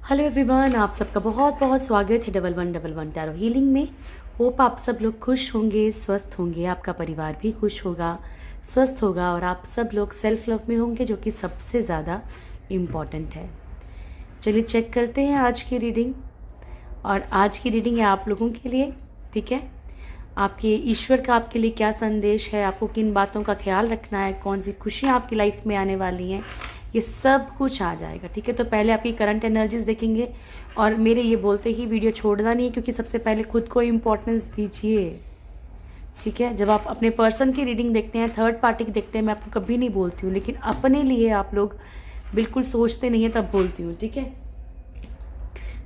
Hello everyone, आप सबका बहुत बहुत स्वागत है डबल वन टैरो हीलिंग में। होप आप सब लोग खुश होंगे, स्वस्थ होंगे, आपका परिवार भी खुश होगा, स्वस्थ होगा और आप सब लोग सेल्फ लव में होंगे, जो कि सबसे ज़्यादा इम्पॉर्टेंट है। चलिए चेक करते हैं आज की रीडिंग। और आज की रीडिंग है आप लोगों के लिए, ठीक है। आपके ईश्वर का आपके लिए क्या संदेश है, आपको किन बातों का ख्याल रखना है, कौन सी खुशियाँ आपकी लाइफ में आने वाली हैं, ये सब कुछ आ जाएगा, ठीक है। तो पहले आपकी करंट एनर्जीज देखेंगे और मेरे ये बोलते ही वीडियो छोड़ना नहीं है, क्योंकि सबसे पहले खुद को इम्पोर्टेंस दीजिए, ठीक है। जब आप अपने पर्सन की रीडिंग देखते हैं, थर्ड पार्टी की देखते हैं, मैं आपको कभी नहीं बोलती हूँ, लेकिन अपने लिए आप लोग बिल्कुल सोचते नहीं है तब बोलती हूँ, ठीक है।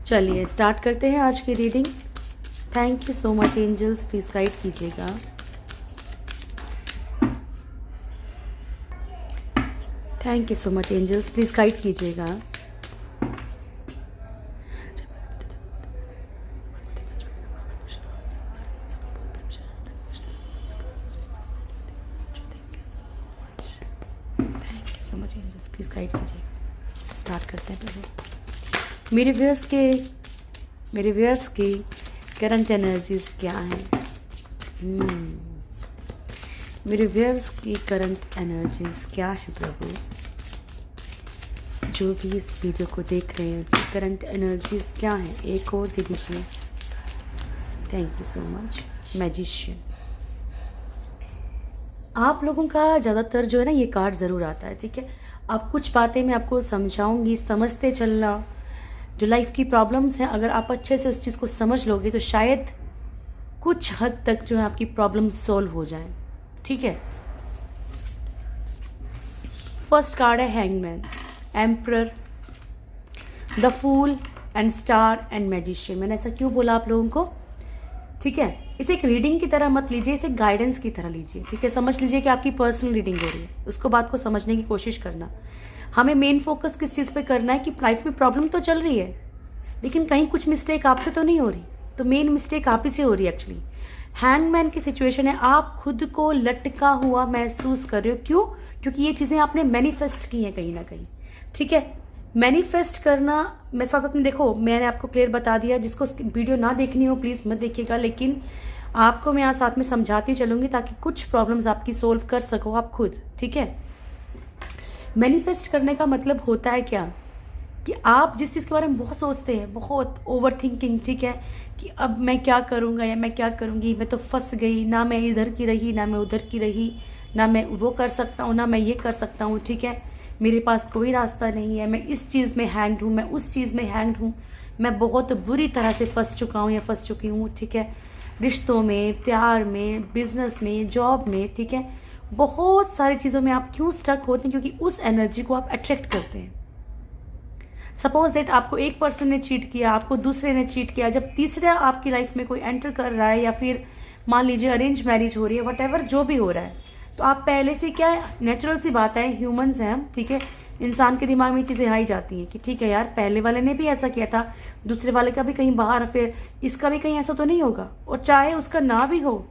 चलिए स्टार्ट करते हैं आज की reading. Thank you so much angels, please guide कीजिएगा। Thank you so much angels, please guide कीजिएगा। Thank you so much angels, please guide कीजिएगा। स्टार्ट करते हैं पहले। मेरे व्यूअर्स की करंट एनर्जीज क्या हैं? मेरे व्यूअर्स की करंट एनर्जीज क्या है प्रभु? जो भी इस वीडियो को देख रहे हैं उनकी करंट एनर्जीज क्या है? एक और दे दीजिए। Thank you so much magician. आप लोगों का ज़्यादातर जो है ना, ये कार्ड ज़रूर आता है, ठीक है। अब कुछ बातें मैं आपको समझाऊंगी, समझते चलना। जो लाइफ की प्रॉब्लम्स हैं, अगर आप अच्छे से उस चीज़ को समझ लोगे तो शायद कुछ हद तक जो है आपकी प्रॉब्लम सॉल्व हो जाए, ठीक है। फर्स्ट कार्ड है hangman, emperor, the fool and star and magician. मैंने ऐसा क्यों बोला आप लोगों को, ठीक है। इसे एक रीडिंग की तरह मत लीजिए, इसे गाइडेंस की तरह लीजिए, ठीक है। समझ लीजिए कि आपकी पर्सनल रीडिंग हो रही है, उसको बात को समझने की कोशिश करना। हमें मेन फोकस किस चीज़ पे करना है कि लाइफ में प्रॉब्लम तो चल रही है, लेकिन कहीं कुछ मिस्टेक आपसे तो नहीं हो रही। तो मेन मिस्टेक आप ही से हो रही है एक्चुअली। हैंगमैन की सिचुएशन है, आप खुद को लटका हुआ महसूस कर रहे हो। क्यों? क्योंकि ये चीज़ें आपने मैनिफेस्ट की हैं कहीं ना कहीं, ठीक है। मैनिफेस्ट करना, मैं साथ साथ में देखो, मैंने आपको क्लियर बता दिया। जिसको वीडियो ना देखनी हो प्लीज़ मत देखिएगा, लेकिन आपको मैं यहाँ साथ में समझाती चलूँगी ताकि कुछ प्रॉब्लम्स आपकी सोल्व कर सको आप खुद, ठीक है। मैनिफेस्ट करने का मतलब होता है क्या, कि आप जिस चीज़ के बारे में बहुत सोचते हैं, बहुत ओवर थिंकिंग, ठीक है, कि अब मैं क्या करूँगा या मैं क्या करूँगी, मैं तो फंस गई, ना मैं इधर की रही ना मैं उधर की रही, ना मैं वो कर सकता हूँ ना मैं ये कर सकता हूँ, ठीक है। मेरे पास कोई रास्ता नहीं है, मैं इस चीज़ में हैंग्ड हूँ, मैं उस चीज़ में हैंग्ड हूँ, मैं बहुत बुरी तरह से फंस चुका हूँ या फंस चुकी हूँ, ठीक है। रिश्तों में, प्यार में, बिजनेस में, जॉब में, ठीक है। बहुत सारी चीज़ों में आप क्यों स्टक होते हैं? क्योंकि उस एनर्जी को आप अट्रैक्ट करते हैं। सपोज दैट आपको एक पर्सन ने चीट किया, आपको दूसरे ने चीट किया, जब तीसरा आपकी लाइफ में कोई एंटर कर रहा है, या फिर मान लीजिए अरेंज मैरिज हो रही है, वट जो भी हो रहा है, तो आप पहले से क्या है, नेचुरल सी बात है, ह्यूमंस हैं हम, ठीक है। इंसान के दिमाग में चीज़ें आई जाती हैं कि ठीक है यार, पहले वाले ने भी ऐसा किया था, दूसरे वाले का भी कहीं बाहर, फिर इसका भी कहीं ऐसा तो नहीं होगा। और चाहे उसका ना भी हो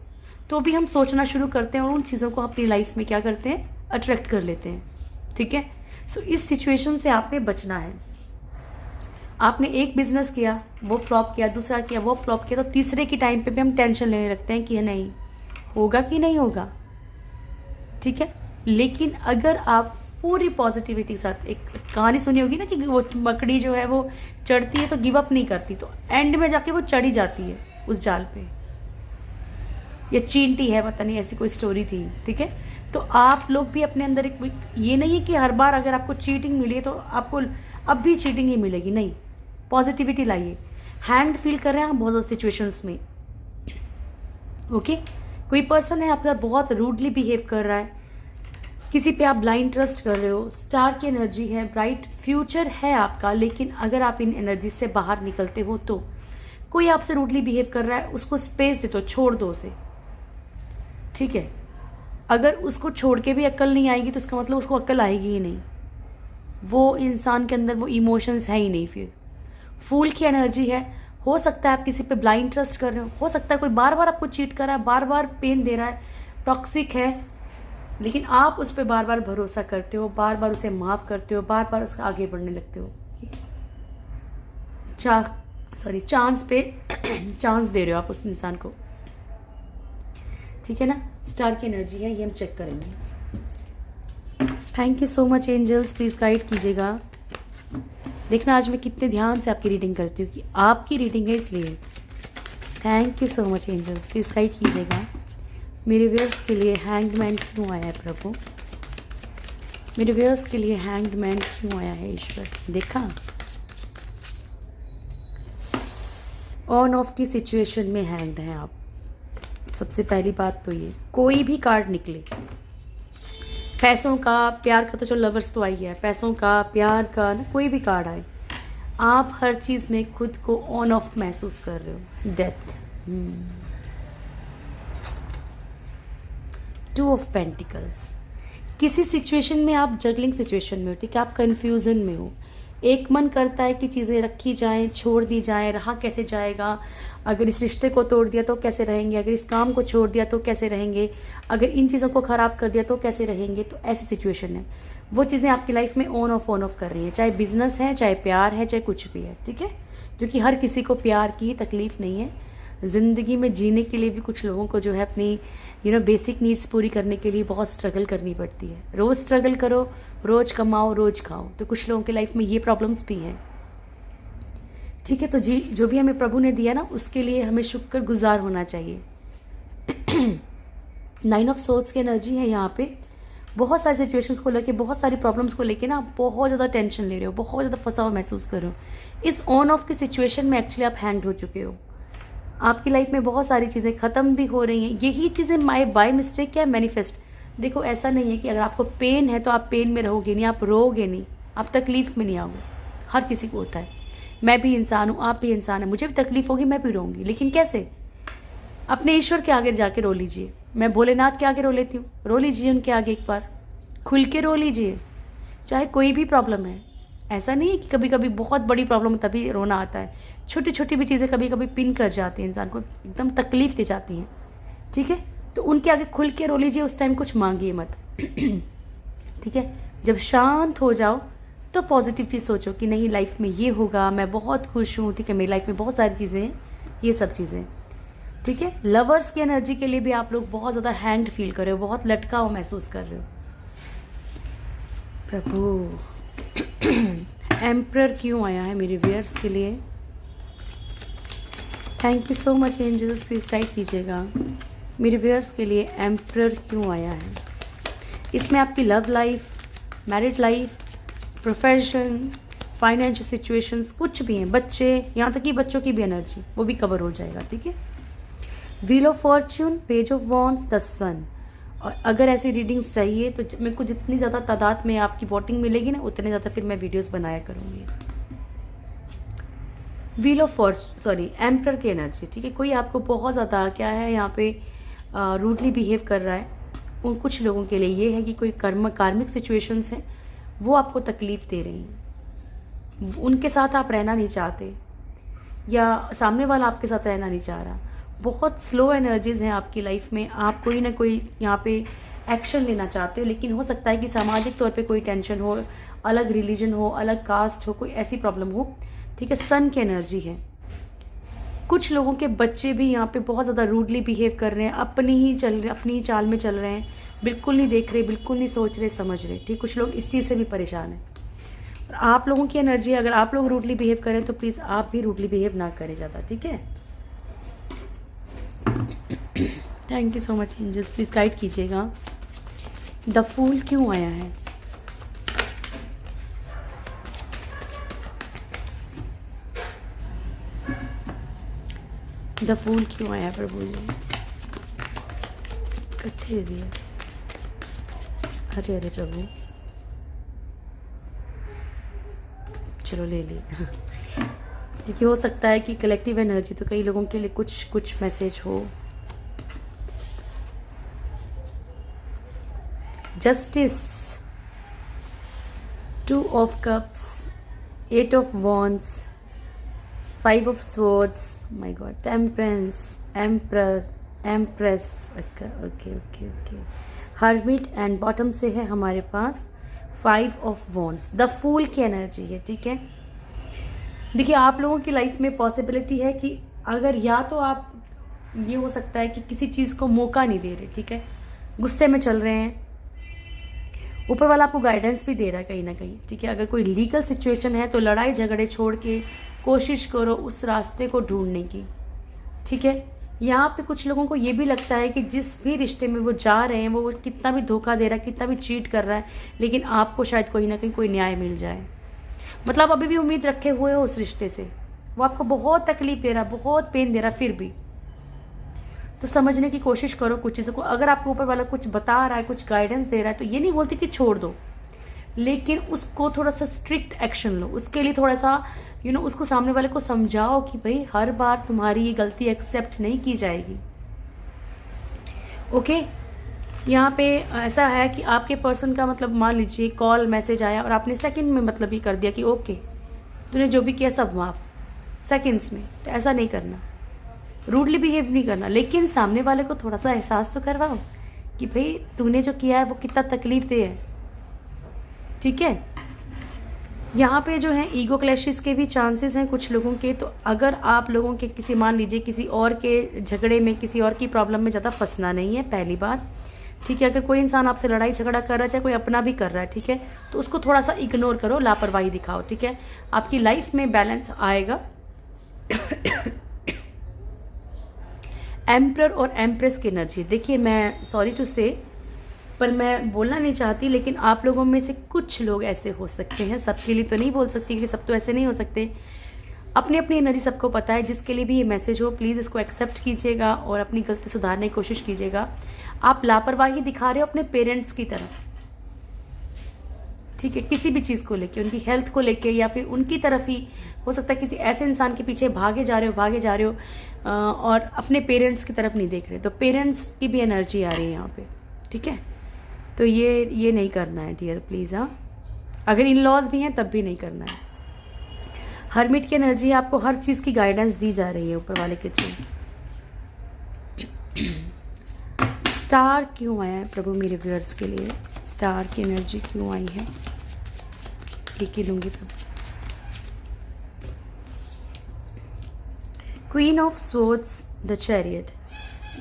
तो भी हम सोचना शुरू करते हैं और उन चीज़ों को अपनी लाइफ में क्या करते हैं, अट्रैक्ट कर लेते हैं, ठीक है। सो इस सिचुएशन से आपने बचना है। आपने एक बिजनेस किया, वो फ्लॉप किया, दूसरा किया, वो फ्लॉप किया, तो तीसरे की टाइम पे भी हम टेंशन लेने लगते हैं कि नहीं होगा कि नहीं होगा, ठीक है। लेकिन अगर आप पूरी पॉजिटिविटी के साथ, एक कहानी सुनी होगी ना कि वो मकड़ी जो है वो चढ़ती है तो गिव अप नहीं करती, तो एंड में जाके वो चढ़ी जाती है उस जाल पे, या चींटी है, पता नहीं ऐसी कोई स्टोरी थी, ठीक है। तो आप लोग भी अपने अंदर एक, ये नहीं है कि हर बार अगर आपको चीटिंग मिली है तो आपको अब भी चीटिंग ही मिलेगी, नहीं। पॉजिटिविटी लाइए। हैंग्ड फील कर रहे हैं आप बहुत ज़्यादा सिचुएशंस में, ओके। कोई पर्सन है आपके साथ बहुत रूडली बिहेव कर रहा है, किसी पे आप ब्लाइंड ट्रस्ट कर रहे हो। स्टार की एनर्जी है, ब्राइट फ्यूचर है आपका, लेकिन अगर आप इन एनर्जी से बाहर निकलते हो तो कोई आपसे रूडली बिहेव कर रहा है, उसको स्पेस दे दो, छोड़ दो उसे, ठीक है। अगर उसको छोड़ के भी अक्ल नहीं आएगी तो इसका मतलब उसको अक्ल आएगी ही नहीं, वो इंसान के अंदर वो इमोशंस है ही नहीं। फिर फूल की एनर्जी है, हो सकता है आप किसी पे ब्लाइंड ट्रस्ट कर रहे हो सकता है कोई बार बार आपको चीट कर रहा है, बार बार पेन दे रहा है, टॉक्सिक है, लेकिन आप उस पर बार बार भरोसा करते हो, बार बार उसे माफ़ करते हो, बार बार उसका आगे बढ़ने लगते हो। चांस पे चांस दे रहे हो आप उस इंसान को, ठीक है ना। स्टार की एनर्जी है, ये हम चेक करेंगे। Thank you so much angels, please guide कीजिएगा। देखना आज मैं कितने ध्यान से आपकी रीडिंग करती हूँ कि आपकी रीडिंग है इसलिए। Thank you so much angels, please guide कीजिएगा। मेरे व्यूअर्स के लिए हैंग्ड मैन क्यों आया है प्रभु? मेरे व्यूअर्स के लिए हैंग्ड मैन क्यों आया है ईश्वर? देखा, ऑन ऑफ की सिचुएशन में हैंग्ड हैं आप। सबसे पहली बात तो ये, कोई भी कार्ड निकले, पैसों का, प्यार का, तो जो लवर्स तो आई है, पैसों का, प्यार का, ना कोई भी कार्ड आए, आप हर चीज़ में खुद को ऑन ऑफ महसूस कर रहे हो। Death, 2 of pentacles. किसी सिचुएशन में आप जगलिंग सिचुएशन में हो, ठीक है, आप कंफ्यूजन में हो। एक मन करता है कि चीज़ें रखी जाएं, छोड़ दी जाएं, रहा कैसे जाएगा, अगर इस रिश्ते को तोड़ दिया तो कैसे रहेंगे, अगर इस काम को छोड़ दिया तो कैसे रहेंगे, अगर इन चीज़ों को ख़राब कर दिया तो कैसे रहेंगे। तो ऐसी सिचुएशन है, वो चीज़ें आपकी लाइफ में ऑन ऑफ कर रही हैं, चाहे बिजनेस है, चाहे प्यार है, चाहे कुछ भी है, ठीक है। क्योंकि हर किसी को प्यार की तकलीफ नहीं है। ज़िंदगी में जीने के लिए भी कुछ लोगों को जो है अपनी बेसिक नीड्स पूरी करने के लिए बहुत स्ट्रगल करनी पड़ती है। रोज़ स्ट्रगल करो, रोज़ कमाओ, रोज़ खाओ। तो कुछ लोगों की लाइफ में ये प्रॉब्लम्स भी हैं, ठीक है। तो जी, जो भी हमें प्रभु ने दिया ना, उसके लिए हमें शुक्रगुजार होना चाहिए। 9 ऑफ सोर्ड्स की एनर्जी है यहाँ पे। बहुत सारी सिचुएशंस को लेके, बहुत सारी प्रॉब्लम्स को लेके ना आप बहुत ज़्यादा टेंशन ले रहे हो, बहुत ज़्यादा फंसा हुआ महसूस कर रहे हो। इस ऑन ऑफ की सिचुएशन में एक्चुअली आप हैंग्ड हो चुके हो। आपकी लाइफ में बहुत सारी चीज़ें ख़त्म भी हो रही हैं। यही चीज़ें बाय मिस्टेक क्या मैनिफेस्ट। देखो, ऐसा नहीं है कि अगर आपको पेन है तो आप पेन में रहोगे नहीं, आप रोओगे नहीं, आप तकलीफ़ में नहीं आओगे। हर किसी को होता है, मैं भी इंसान हूँ, आप भी इंसान है, मुझे भी तकलीफ़ होगी, मैं भी रोऊंगी। लेकिन कैसे? अपने ईश्वर के आगे जाके रो लीजिए। मैं भोलेनाथ के आगे रो लेती हूँ, रो लीजिए उनके आगे, एक बार खुल के रो लीजिए। चाहे कोई भी प्रॉब्लम है, ऐसा नहीं है कि कभी कभी बहुत बड़ी प्रॉब्लम तभी रोना आता है। छोटी छोटी भी चीज़ें कभी कभी पिन कर जाती हैं, इंसान को एकदम तकलीफ दे जाती हैं, ठीक है। तो उनके आगे खुल के रो लीजिए, उस टाइम कुछ मांगिए मत, ठीक है। जब शांत हो जाओ तो पॉजिटिव चीज़ सोचो कि नहीं, लाइफ में ये होगा, मैं बहुत खुश हूँ, ठीक है, मेरी लाइफ में बहुत सारी चीज़ें हैं, ये सब चीज़ें, ठीक है। लवर्स की एनर्जी के लिए भी आप लोग बहुत ज़्यादा हैंग्ड फील कर रहे हो, बहुत लटका हुआ महसूस कर रहे हो। प्रभु, एम्परर क्यों आया है मेरे व्यूअर्स के लिए? Thank you so much angels, please guide कीजिएगा। मेरे व्यूअर्स के लिए एम्परर क्यों आया है? इसमें आपकी love life, married life, profession, financial situations, कुछ भी हैं, बच्चे, यहाँ तक कि बच्चों की भी एनर्जी, वो भी कवर हो जाएगा, ठीक है। Wheel of fortune, page of wands, the sun. और अगर ऐसी रीडिंग्स चाहिए तो मेरे को जितनी ज़्यादा तादाद में आपकी वोटिंग मिलेगी ना, उतने ज़्यादा फिर मैं वीडियोस बनाया करूँगी। व्हील ऑफ एम्परर की एनर्जी, ठीक है। कोई आपको बहुत ज़्यादा क्या है यहाँ पे रूडली बिहेव कर रहा है। उन कुछ लोगों के लिए ये है कि कोई कार्मिक सिचुएशंस हैं, वो आपको तकलीफ़ दे रही हैं, उनके साथ आप रहना नहीं चाहते, या सामने वाला आपके साथ रहना नहीं चाह रहा। बहुत स्लो एनर्जीज़ हैं आपकी लाइफ में, आप कोई ना कोई यहाँ पे एक्शन लेना चाहते हो, लेकिन हो सकता है कि सामाजिक तौर पे कोई टेंशन हो, अलग रिलीजन हो, अलग कास्ट हो, कोई ऐसी प्रॉब्लम हो, ठीक है। सन की एनर्जी है। कुछ लोगों के बच्चे भी यहाँ पे बहुत ज़्यादा रूडली बिहेव कर रहे हैं, अपनी ही चाल में चल रहे हैं, बिल्कुल नहीं देख रहे, बिल्कुल नहीं सोच रहे, समझ रहे, ठीक। कुछ लोग इस चीज़ से भी परेशान हैं। और आप लोगों की एनर्जी, अगर आप लोग रूडली बिहेव करें तो प्लीज़ आप भी रूडली बिहेव ना करें ज़्यादा, ठीक है। Thank you so much angels, please guide कीजिएगा। द फूल क्यों आया है? द फूल क्यों आया है प्रभु जी? कट्ठे दे दिया, अरे अरे प्रभु, चलो ले लिया। देखिए, हो सकता है कि कलेक्टिव एनर्जी, तो कई लोगों के लिए कुछ मैसेज हो। Justice, 2 of cups, 8 of wands, 5 of swords, my God, temperance, emperor, empress, okay, hermit, and bottom से है हमारे पास 5 ऑफ वॉन्ड्स। द फूल की एनर्जी है, ठीक है। देखिए आप लोगों की लाइफ में पॉसिबिलिटी है कि अगर या तो आप, ये हो सकता है कि किसी चीज़ को मौका नहीं दे रहे, ठीक है, गुस्से में चल रहे हैं, ऊपर वाला आपको गाइडेंस भी दे रहा है कहीं ना कहीं, ठीक है। अगर कोई लीगल सिचुएशन है तो लड़ाई झगड़े छोड़ के कोशिश करो उस रास्ते को ढूंढने की, ठीक है। यहाँ पे कुछ लोगों को ये भी लगता है कि जिस भी रिश्ते में वो जा रहे हैं वो कितना भी धोखा दे रहा है, कितना भी चीट कर रहा है, लेकिन आपको शायद कोई ना कहीं कोई न्याय मिल जाए। मतलब आप अभी भी उम्मीद रखे हुए हो उस रिश्ते से, वो आपको बहुत तकलीफ दे रहा, बहुत पेन दे रहा, फिर भी तो समझने की कोशिश करो कुछ चीज़ों को। अगर आपको ऊपर वाला कुछ बता रहा है, कुछ गाइडेंस दे रहा है, तो ये नहीं बोलती कि छोड़ दो, लेकिन उसको थोड़ा सा स्ट्रिक्ट एक्शन लो। उसके लिए थोड़ा सा उसको सामने वाले को समझाओ कि भाई हर बार तुम्हारी ये गलती एक्सेप्ट नहीं की जाएगी, ओके। यहाँ पे ऐसा है कि आपके पर्सन का मतलब मान लीजिए कॉल मैसेज आया और आपने सेकंड में मतलब ये कर दिया कि ओके तूने जो भी किया सब माफ, सेकंड्स में, तो ऐसा नहीं करना, रूडली बिहेव नहीं करना, लेकिन सामने वाले को थोड़ा सा एहसास तो करवाओ कि भाई तूने जो किया है वो कितना तकलीफ दे है, ठीक है। यहाँ पे जो है ईगो क्लैशेस के भी चांसेस हैं कुछ लोगों के। तो अगर आप लोगों के किसी, मान लीजिए किसी और के झगड़े में, किसी और की प्रॉब्लम में ज़्यादा फंसना नहीं है, पहली बात, ठीक है। अगर कोई इंसान आपसे लड़ाई झगड़ा कर रहा है, चाहे कोई अपना भी कर रहा है, ठीक है, तो उसको थोड़ा सा इग्नोर करो, लापरवाही दिखाओ, ठीक है। आपकी लाइफ में बैलेंस आएगा। एम्परर और एम्प्रेस की एनर्जी, देखिए मैं सॉरी टू से, पर मैं बोलना नहीं चाहती, लेकिन आप लोगों में से कुछ लोग ऐसे हो सकते हैं, सबके लिए तो नहीं बोल सकती कि सब तो ऐसे नहीं हो सकते, अपनी अपनी एनर्जी सबको पता है। जिसके लिए भी ये मैसेज हो प्लीज़ इसको एक्सेप्ट कीजिएगा और अपनी गलती सुधारने की कोशिश कीजिएगा। आप लापरवाही दिखा रहे हो अपने पेरेंट्स की तरफ, ठीक है, किसी भी चीज़ को लेके, उनकी हेल्थ को लेके, या फिर उनकी तरफ ही हो सकता है किसी ऐसे इंसान के पीछे भागे जा रहे हो और अपने पेरेंट्स की तरफ नहीं देख रहे। तो पेरेंट्स की भी एनर्जी आ रही है यहाँ पे, ठीक है। तो ये नहीं करना है डियर, प्लीज़। हाँ, अगर इन लॉज भी हैं तब भी नहीं करना है। हर्मिट की एनर्जी, आपको हर चीज़ की गाइडेंस दी जा रही है ऊपर वाले के थ्रू। स्टार क्यों आया है प्रभु मेरे व्यूअर्स के लिए? स्टार की एनर्जी क्यों आई है, ठीक ही लूंगी प्रभु। Queen of swords, the chariot,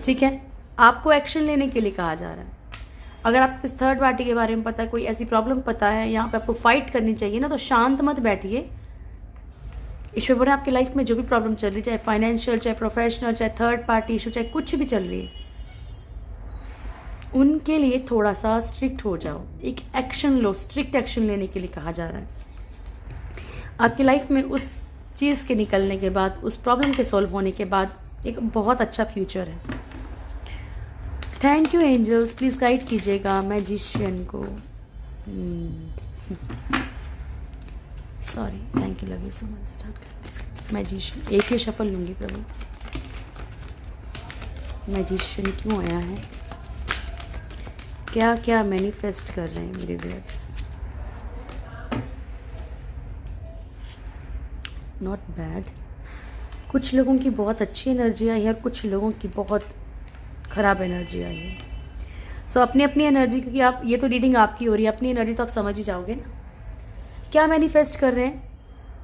ठीक है। आपको एक्शन लेने के लिए कहा जा रहा है। अगर आपको इस थर्ड पार्टी के बारे में पता है, कोई ऐसी प्रॉब्लम पता है, यहाँ पे आपको फाइट करनी चाहिए ना, तो शांत मत बैठिए। ईश्वर बोले आपकी लाइफ में जो भी प्रॉब्लम चल रही है, चाहे फाइनेंशियल, चाहे प्रोफेशनल, चाहे थर्ड पार्टी इशू, चाहे कुछ भी चल रही है, उनके लिए थोड़ा सा स्ट्रिक्ट हो जाओ, एक एक्शन लो। स्ट्रिक्ट एक्शन लेने के लिए कहा जा रहा है। आपकी लाइफ में उस चीज़ के निकलने के बाद, उस प्रॉब्लम के सॉल्व होने के बाद एक बहुत अच्छा फ्यूचर है। Thank you angels, please guide कीजिएगा मैजिशियन को। Sorry, thank you, love you so much. Start करते हैं। मैजिशियन, एक ही शफल लूँगी प्रभु। मैजिशियन क्यों आया है, क्या क्या मैनिफेस्ट कर रहे हैं मेरे व्यूअर्स? Not bad. कुछ लोगों की बहुत अच्छी एनर्जी आई है और कुछ लोगों की बहुत ख़राब एनर्जी आई है। सो अपनी अपनी एनर्जी, क्योंकि आप, ये तो रीडिंग आपकी हो रही है, अपनी एनर्जी तो आप समझ ही जाओगे ना क्या मैनिफेस्ट कर रहे हैं।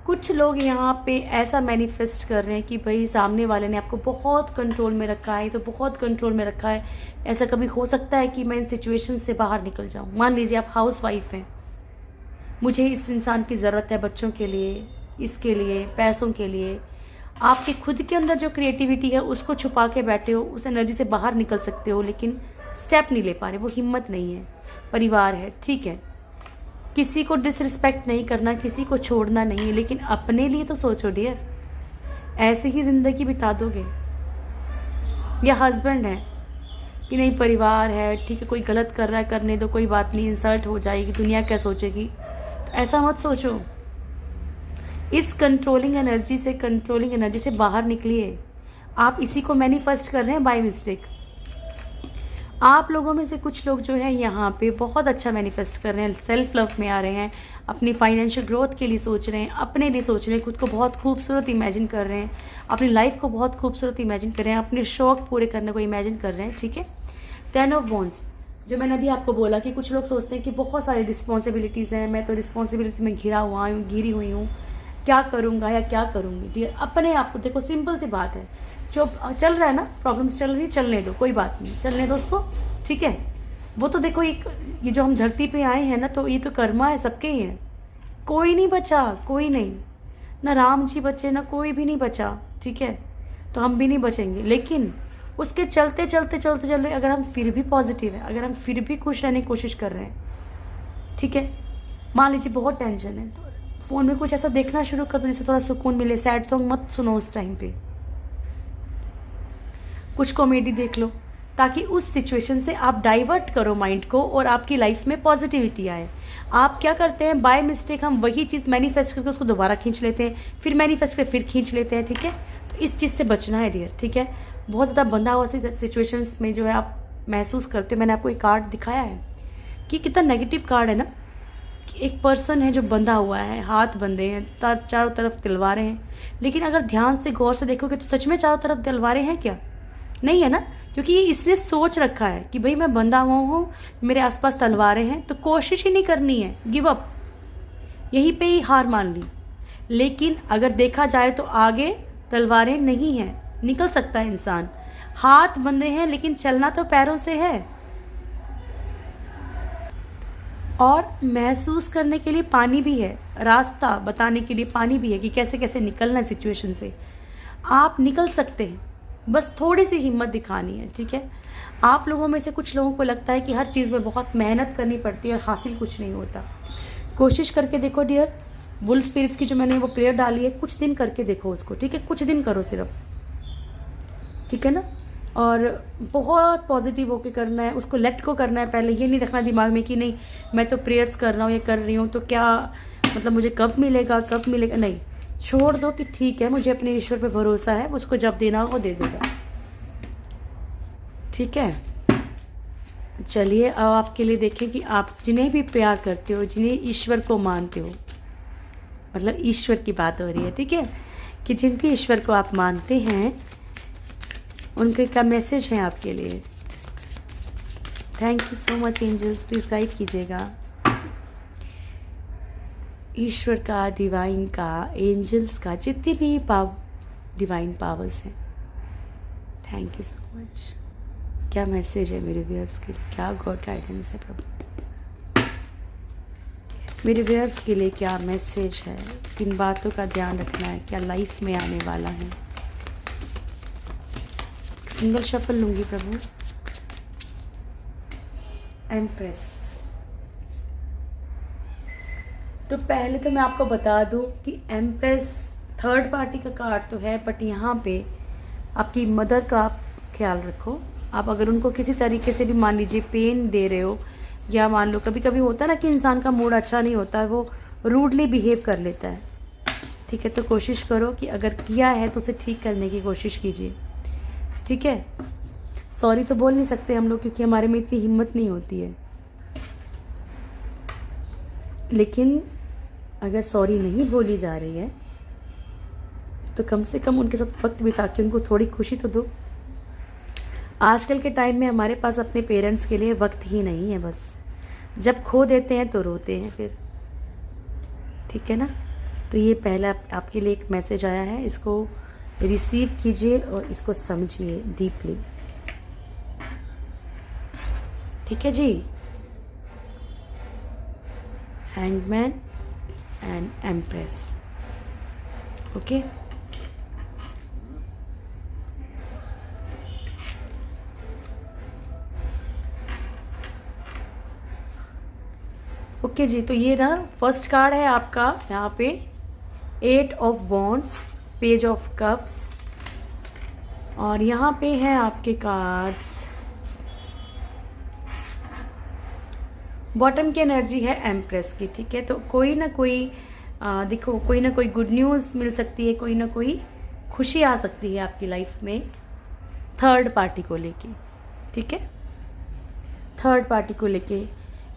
कुछ लोग यहाँ पे ऐसा मैनिफेस्ट कर रहे हैं कि भाई सामने वाले ने आपको बहुत कंट्रोल में रखा है, तो बहुत कंट्रोल में रखा है। ऐसा कभी हो सकता है कि मैं इन सिचुएशन से बाहर निकल जाऊँ। मान लीजिए आप हाउस वाइफ हैं, मुझे इस इंसान की ज़रूरत है बच्चों के लिए, इसके लिए, पैसों के लिए। आपके खुद के अंदर जो क्रिएटिविटी है उसको छुपा के बैठे हो, उस एनर्जी से बाहर निकल सकते हो, लेकिन स्टेप नहीं ले पा रहे, वो हिम्मत नहीं है। परिवार है, ठीक है, किसी को डिसरिस्पेक्ट नहीं करना, किसी को छोड़ना नहीं है, लेकिन अपने लिए तो सोचो डियर। ऐसे ही ज़िंदगी बिता दोगे? या हस्बैंड है कि नहीं, परिवार है, ठीक है, कोई गलत कर रहा है करने दो, कोई बात नहीं, इंसल्ट हो जाएगी, दुनिया क्या सोचेगी, तो ऐसा मत सोचो। इस कंट्रोलिंग एनर्जी से बाहर निकलिए। आप इसी को मैनिफेस्ट कर रहे हैं बाय मिस्टेक। आप लोगों में से कुछ लोग जो है यहाँ पे बहुत अच्छा मैनिफेस्ट कर रहे हैं, सेल्फ लव में आ रहे हैं, अपनी फाइनेंशियल ग्रोथ के लिए सोच रहे हैं, अपने लिए सोच रहे हैं, खुद को बहुत खूबसूरत इमेजिन कर रहे हैं, अपनी लाइफ को बहुत खूबसूरत इमेजिन कर रहे हैं, अपने शौक पूरे करने को इमेजिन कर रहे हैं, ठीक है। 10 ऑफ वॉन्ड्स, जो मैंने अभी आपको बोला कि कुछ लोग सोचते हैं कि बहुत सारी रिस्पॉन्सिबिलिटीज़ हैं, मैं तो रिस्पॉन्सिबिलिटी में घिरी हुई हूँ, क्या करूँगा या क्या करूँगी। डियर अपने आप को देखो, सिंपल सी बात है, जो चल रहा है ना, प्रॉब्लम्स चल रही है, चलने दो, कोई बात नहीं, चलने दो उसको, ठीक है। वो तो देखो एक ये जो हम धरती पे आए हैं ना, तो ये तो कर्मा है, सबके ही है, कोई नहीं बचा, कोई नहीं, ना राम जी बचे, ना कोई भी नहीं बचा, ठीक है। तो हम भी नहीं बचेंगे, लेकिन उसके चलते चलते चलते चलते अगर हम फिर भी पॉजिटिव है, अगर हम फिर भी खुश रहने की कोशिश कर रहे हैं, ठीक है। मान लीजिए बहुत टेंशन है, तो फ़ोन में कुछ ऐसा देखना शुरू कर दो जिससे थोड़ा सुकून मिले। सैड सॉन्ग मत सुनो उस टाइम पे, कुछ कॉमेडी देख लो, ताकि उस सिचुएशन से आप डाइवर्ट करो माइंड को और आपकी लाइफ में पॉजिटिविटी आए। आप क्या करते हैं, बाय मिस्टेक हम वही चीज़ मैनिफेस्ट करके उसको दोबारा खींच लेते हैं, फिर मैनिफेस्ट करके फिर खींच लेते हैं, ठीक है। तो इस चीज़ से बचना है डियर, ठीक है। बहुत ज़्यादा बंधा हुआ सिचुएशंस में जो है आप महसूस करते हो, मैंने आपको एक कार्ड दिखाया है कि कितना नेगेटिव कार्ड है ना, कि एक पर्सन है जो बंधा हुआ है, हाथ बंधे हैं, चारों तरफ तलवारें हैं, लेकिन अगर ध्यान से गौर से देखोगे तो सच में चारों तरफ तलवारें हैं क्या? नहीं है ना, क्योंकि ये इसने सोच रखा है कि भाई मैं बंधा हुआ हूँ, मेरे आसपास तलवारें हैं, तो कोशिश ही नहीं करनी है, गिव अप, यहीं पे ही हार मान ली। लेकिन अगर देखा जाए तो आगे तलवारें नहीं हैं, निकल सकता है इंसान, हाथ बंधे हैं, लेकिन चलना तो पैरों से है, और महसूस करने के लिए पानी भी है, रास्ता बताने के लिए पानी भी है कि कैसे कैसे निकलना है सिचुएशन से। आप निकल सकते हैं, बस थोड़ी सी हिम्मत दिखानी है, ठीक है। आप लोगों में से कुछ लोगों को लगता है कि हर चीज़ में बहुत मेहनत करनी पड़ती है और हासिल कुछ नहीं होता। कोशिश करके देखो डियर, वुल्फ स्पिरिट्स की जो मैंने वो प्रेयर डाली है, कुछ दिन करके देखो उसको, ठीक है, कुछ दिन करो सिर्फ, ठीक है ना। और बहुत पॉजिटिव होके करना है, उसको लेट को करना है पहले, ये नहीं रखना दिमाग में कि नहीं मैं तो प्रेयर्स कर रहा हूँ या कर रही हूँ तो क्या मतलब मुझे कब मिलेगा नहीं, छोड़ दो कि ठीक है मुझे अपने ईश्वर पे भरोसा है, उसको जब देना हो वो दे देगा, ठीक है। चलिए अब आपके लिए देखें कि आप जिन्हें भी प्यार करते हो, जिन्हें ईश्वर को मानते हो, मतलब ईश्वर की बात हो रही है, ठीक है, कि जिन भी ईश्वर को आप मानते हैं उनके का मैसेज है आपके लिए। Thank you so much angels, please guide कीजिएगा। ईश्वर का, डिवाइन का, एंजल्स का, जितने भी डिवाइन पावर्स हैं, थैंक यू सो मच। क्या मैसेज है मेरे व्यूअर्स के लिए, क्या गॉड गाइडेंस है प्रभु, मेरे व्यूअर्स के लिए क्या मैसेज है, किन बातों का ध्यान रखना है, क्या लाइफ में आने वाला है। सिंगल शफल लूंगी प्रभु। एम्प्रेस, तो पहले तो मैं आपको बता दूं कि एम्प्रेस थर्ड पार्टी का कार्ड तो है, बट यहाँ पे आपकी मदर का आप ख्याल रखो। आप अगर उनको किसी तरीके से भी मान लीजिए पेन दे रहे हो, या मान लो कभी कभी होता है ना कि इंसान का मूड अच्छा नहीं होता है, वो रूडली बिहेव कर लेता है, ठीक है। तो कोशिश करो कि अगर किया है तो उसे ठीक करने की कोशिश कीजिए, ठीक है। सॉरी तो बोल नहीं सकते हम लोग, क्योंकि हमारे में इतनी हिम्मत नहीं होती है, लेकिन अगर सॉरी नहीं बोली जा रही है तो कम से कम उनके साथ वक्त बिता के उनको थोड़ी खुशी तो दो। आजकल के टाइम में हमारे पास अपने पेरेंट्स के लिए वक्त ही नहीं है, बस जब खो देते हैं तो रोते हैं फिर, ठीक है ना। तो ये पहला आपके लिए एक मैसेज आया है, इसको रिसीव कीजिए और इसको समझिए डीपली, ठीक है जी। Hangman and empress, okay. Okay जी, तो ये ना फर्स्ट कार्ड है आपका यहाँ पे 8 of wands, page of cups, और यहाँ पे है आपके कार्ड्स। बॉटम की एनर्जी है एम्प्रेस की, ठीक है। तो कोई ना कोई देखो, कोई ना कोई गुड न्यूज़ मिल सकती है, कोई ना कोई खुशी आ सकती है आपकी लाइफ में थर्ड पार्टी को लेके, ठीक है, थर्ड पार्टी को लेके।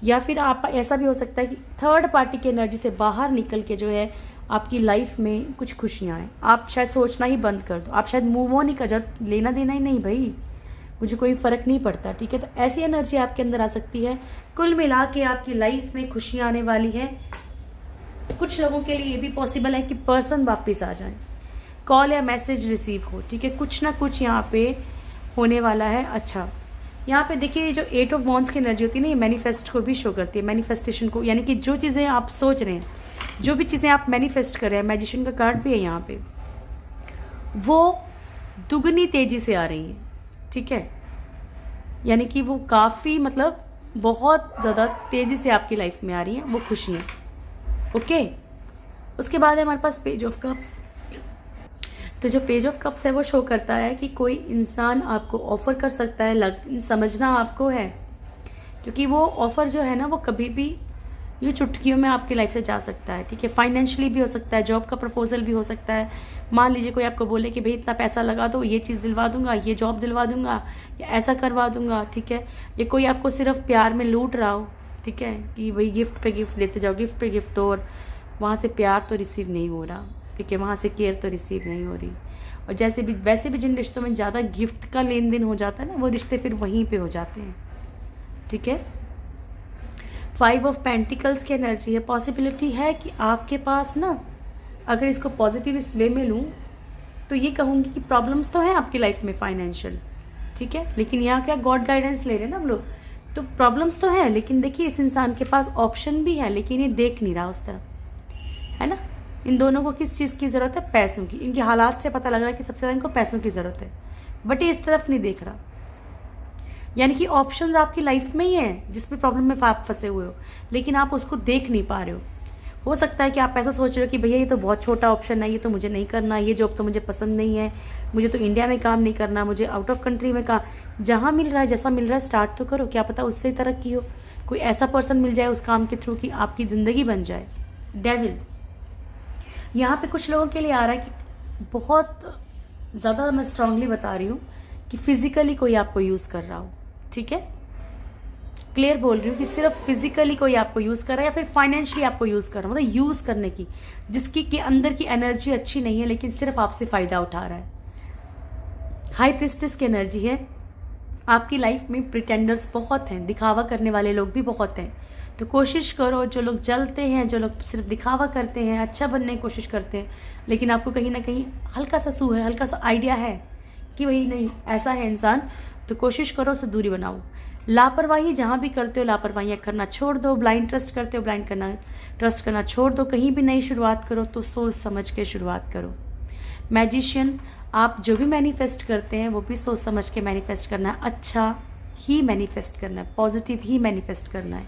या फिर आप ऐसा भी हो सकता है कि थर्ड पार्टी की एनर्जी से बाहर निकल के जो है आपकी लाइफ में कुछ खुशियाँ आए, आप शायद सोचना ही बंद कर दो, आप शायद मूव ऑन ही कर जाओ, लेना देना ही नहीं भाई, मुझे कोई फ़र्क नहीं पड़ता, ठीक है। तो ऐसी एनर्जी आपके अंदर आ सकती है। कुल मिला के आपकी लाइफ में खुशियाँ आने वाली है कुछ लोगों के लिए ये भी पॉसिबल है कि पर्सन वापस आ जाए, कॉल या मैसेज रिसीव हो, ठीक है, कुछ ना कुछ यहाँ पे होने वाला है। अच्छा, यहाँ पे देखिए ये जो 8 ऑफ वॉन्ड्स की एनर्जी होती है ना, ये मैनिफेस्ट को भी शो करती है, मैनिफेस्टेशन को, यानी कि जो चीज़ें आप सोच रहे हैं, जो भी चीज़ें आप मैनिफेस्ट कर रहे हैं, मैजिशियन का कार्ड भी है यहाँ पे, वो दुगनी तेजी से आ रही है, ठीक है, यानी कि वो काफ़ी मतलब बहुत ज़्यादा तेज़ी से आपकी लाइफ में आ रही हैं वो खुशियाँ। ओके, उसके बाद है हमारे पास पेज ऑफ कप्स। तो जो पेज ऑफ कप्स है वो शो करता है कि कोई इंसान आपको ऑफर कर सकता है, समझना आपको है, क्योंकि वो ऑफर जो है ना वो कभी भी ये चुटकियों में आपकी लाइफ से जा सकता है, ठीक है, फाइनेंशियली भी हो सकता है, जॉब का प्रपोजल भी हो सकता है। मान लीजिए कोई आपको बोले कि भाई इतना पैसा लगा दो, ये चीज़ दिलवा दूंगा, ये जॉब दिलवा दूंगा, या ऐसा करवा दूंगा, ठीक है, या कोई आपको सिर्फ प्यार में लूट रहा हो, ठीक है, कि भाई गिफ्ट पे गिफ्ट देते जाओ, गिफ्ट पे गिफ्ट, और वहाँ से प्यार तो रिसीव नहीं हो रहा, ठीक है, वहाँ से केयर तो रिसीव नहीं हो रही। और जैसे भी वैसे भी जिन रिश्तों में ज़्यादा गिफ्ट का लेन देन हो जाता है ना, वो रिश्ते फिर वहीं पे हो जाते हैं, ठीक है। 5 ऑफ पेंटिकल्स की एनर्जी है, पॉसिबिलिटी है कि आपके पास ना, अगर इसको पॉजिटिव इस वे में लूँ तो ये कहूँगी कि प्रॉब्लम्स तो हैं आपकी लाइफ में फाइनेंशियल, ठीक है, लेकिन यहाँ क्या गॉड गाइडेंस ले रहे हैं ना हम लोग, तो प्रॉब्लम्स तो हैं, लेकिन देखिए इस इंसान के पास ऑप्शन भी है, लेकिन ये देख नहीं रहा उस तरफ, है ना। इन दोनों को किस चीज़ की ज़रूरत है? पैसों की। इनके हालात से पता लग रहा है कि सबसे ज़्यादा इनको पैसों की ज़रूरत है, बट ये इस तरफ नहीं देख रहा, यानी कि ऑप्शंस आपकी लाइफ में ही हैं जिस भी प्रॉब्लम में आप फंसे हुए हो, लेकिन आप उसको देख नहीं पा रहे हो सकता है कि आप ऐसा सोच रहे हो कि भैया ये तो बहुत छोटा ऑप्शन है, ये तो मुझे नहीं करना, ये जॉब तो मुझे पसंद नहीं है, मुझे तो इंडिया में काम नहीं करना, मुझे आउट ऑफ कंट्री में काम, जहाँ मिल रहा है जैसा मिल रहा है स्टार्ट तो करो, क्या पता उससे ही तरक्की हो, कोई ऐसा पर्सन मिल जाए उस काम के थ्रू कि आपकी ज़िंदगी बन जाए। डेविल यहाँ पे कुछ लोगों के लिए आ रहा है कि बहुत ज़्यादा, मैं स्ट्रांगली बता रही हूँ कि फिजिकली कोई आपको यूज़ कर रहा हो, ठीक है, क्लियर बोल रही हूँ कि सिर्फ फिजिकली कोई आपको यूज़ कर रहा है या फिर फाइनेंशियली आपको यूज़ कर रहा है, मतलब यूज़ करने की, जिसकी के अंदर की एनर्जी अच्छी नहीं है लेकिन सिर्फ आपसे फ़ायदा उठा रहा है। हाई प्रिस्टेस की एनर्जी है, आपकी लाइफ में प्रिटेंडर्स बहुत हैं, दिखावा करने वाले लोग भी बहुत हैं, तो कोशिश करो, जो लोग जलते हैं, जो लोग सिर्फ दिखावा करते हैं, अच्छा बनने की कोशिश करते हैं, लेकिन आपको कहीं ना कहीं हल्का सा सू है, हल्का सा आइडिया है कि भाई नहीं ऐसा है इंसान, तो कोशिश करो उससे दूरी बनाओ। लापरवाही जहाँ भी करते हो लापरवाही करना छोड़ दो, ब्लाइंड ट्रस्ट करते हो ब्लाइंड ट्रस्ट करना छोड़ दो, कहीं भी नई शुरुआत करो तो सोच समझ के शुरुआत करो। मैजिशियन, आप जो भी मैनिफेस्ट करते हैं वो भी सोच समझ के मैनिफेस्ट करना है, अच्छा ही मैनिफेस्ट करना है, पॉजिटिव ही मैनिफेस्ट करना है।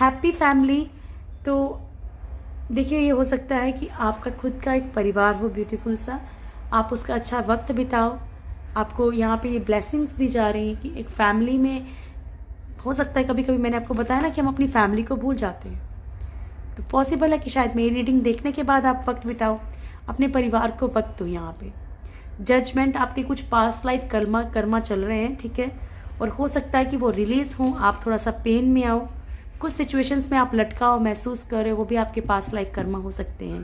हैप्पी फैमिली, तो देखिए ये हो सकता है कि आपका खुद का एक परिवार हो ब्यूटीफुल सा, आप उसका अच्छा वक्त बिताओ, आपको यहाँ पे ये ब्लेसिंग्स दी जा रही हैं कि एक फैमिली में हो सकता है, कभी कभी मैंने आपको बताया ना कि हम अपनी फैमिली को भूल जाते हैं, तो पॉसिबल है कि शायद मेरी रीडिंग देखने के बाद आप वक्त बिताओ, अपने परिवार को वक्त दो। यहाँ पे जजमेंट, आपके कुछ पास्ट लाइफ कर्मा चल रहे हैं, ठीक है, और हो सकता है कि वो रिलीज हों, आप थोड़ा सा पेन में आओ, कुछ सिचुएशंस में आप लटकाओ महसूस कर रहे हो, वो भी आपके पास्ट लाइफ कर्मा हो सकते हैं,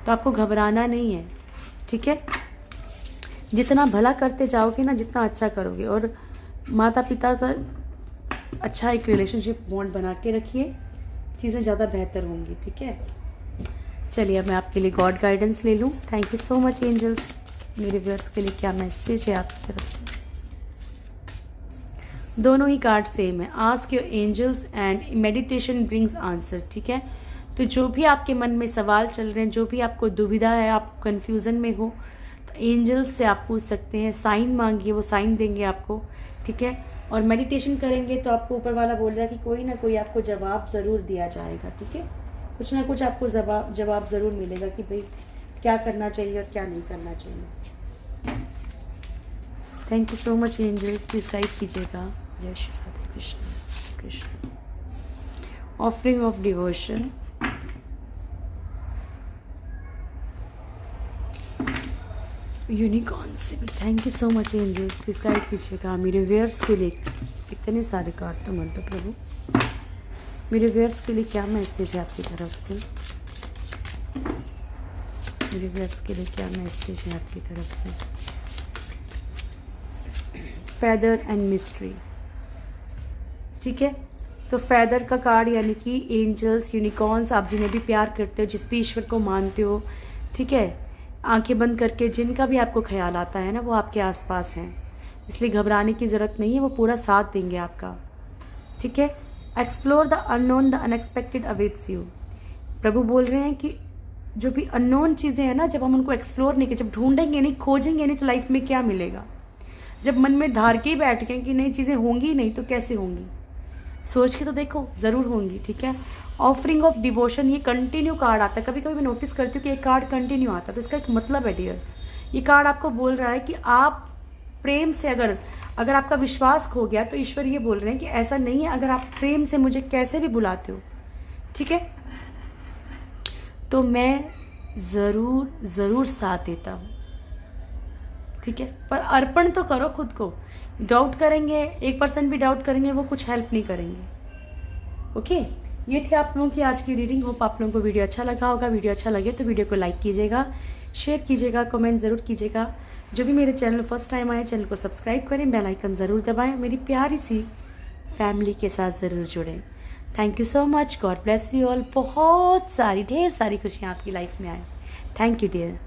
तो आपको घबराना नहीं है, ठीक है। जितना भला करते जाओगे ना, जितना अच्छा करोगे, और माता पिता से अच्छा एक रिलेशनशिप बॉन्ड बना के रखिए, चीज़ें ज़्यादा बेहतर होंगी, ठीक है। चलिए अब मैं आपके लिए गॉड गाइडेंस ले लूँ। Thank you so much angels. मेरे व्यूअर्स के लिए क्या मैसेज है आपकी तरफ से? दोनों ही कार्ड सेम है, ask your angels and meditation brings answer, ठीक है। तो जो भी आपके मन में सवाल चल रहे हैं, जो भी आपको दुविधा है, आप कन्फ्यूज़न में हो, तो एंजल्स से आप पूछ सकते हैं, साइन मांगिए, वो साइन देंगे आपको, ठीक है। और मेडिटेशन करेंगे तो आपको ऊपर वाला बोल रहा है कि कोई ना कोई आपको जवाब ज़रूर दिया जाएगा, ठीक है, कुछ ना कुछ आपको जवाब ज़रूर मिलेगा कि भाई क्या करना चाहिए और क्या नहीं करना चाहिए। Thank you so much angels, please guide कीजिएगा। जय Shri Radhe Krishna Krishna. Offering of devotion, unicorn से भी thank you so much angels, please guide कीजिएगा मेरे व्यूअर्स के लिए। इतने सारे कार्ड तो मत दो प्रभु, मेरे व्यूअर्स के लिए क्या मैसेज है आपकी तरफ से? मेरे व्यूअर्स के लिए क्या मैसेज है आपकी तरफ से? फेदर एंड मिस्ट्री, ठीक है। तो फेदर का कार्ड यानी कि एंजल्स, यूनिकॉर्न्स, आप जिन्हें भी प्यार करते हो, जिस भी ईश्वर को मानते हो, ठीक है, आंखें बंद करके जिनका भी आपको ख्याल आता है ना, वो आपके आसपास हैं, इसलिए घबराने की ज़रूरत नहीं है, वो पूरा साथ देंगे आपका, ठीक है। Explore the unknown, the unexpected awaits you. प्रभु बोल रहे हैं कि जो भी अननोन चीज़ें हैं ना, जब हम उनको एक्सप्लोर नहीं करें, जब ढूंढेंगे नहीं, खोजेंगे नहीं, तो लाइफ में क्या मिलेगा। जब मन में धार के ही बैठ गए कि नई चीज़ें होंगी नहीं, तो कैसे होंगी, सोच के तो देखो, ज़रूर होंगी, ठीक है। ऑफरिंग ऑफ डिवोशन, ये कंटिन्यू कार्ड आता है। कभी कभी मैं नोटिस करती हूँ कि ये कार्ड कंटिन्यू आता है, तो इसका एक मतलब है डियर, ये कार्ड आपको बोल रहा है कि आप प्रेम से अगर आपका विश्वास खो गया, तो ईश्वर ये बोल रहे हैं कि ऐसा नहीं है, अगर आप प्रेम से मुझे कैसे भी बुलाते हो, ठीक है, तो मैं ज़रूर ज़रूर साथ देता हूँ, ठीक है। पर अर्पण तो करो खुद को। डाउट करेंगे, 1% भी डाउट करेंगे, वो कुछ हेल्प नहीं करेंगे। ओके, ये थी आप लोगों की आज की रीडिंग। होप आप लोगों को वीडियो अच्छा लगा होगा। वीडियो अच्छा लगे तो वीडियो को लाइक कीजिएगा, शेयर कीजिएगा, कमेंट ज़रूर कीजिएगा। जो भी मेरे चैनल फर्स्ट टाइम आए, चैनल को सब्सक्राइब करें, बेल आइकन ज़रूर दबाएं, मेरी प्यारी सी फैमिली के साथ ज़रूर जुड़ें। Thank you so much, God bless you all. बहुत सारी, ढेर सारी खुशियाँ आपकी लाइफ में आए। Thank you dear.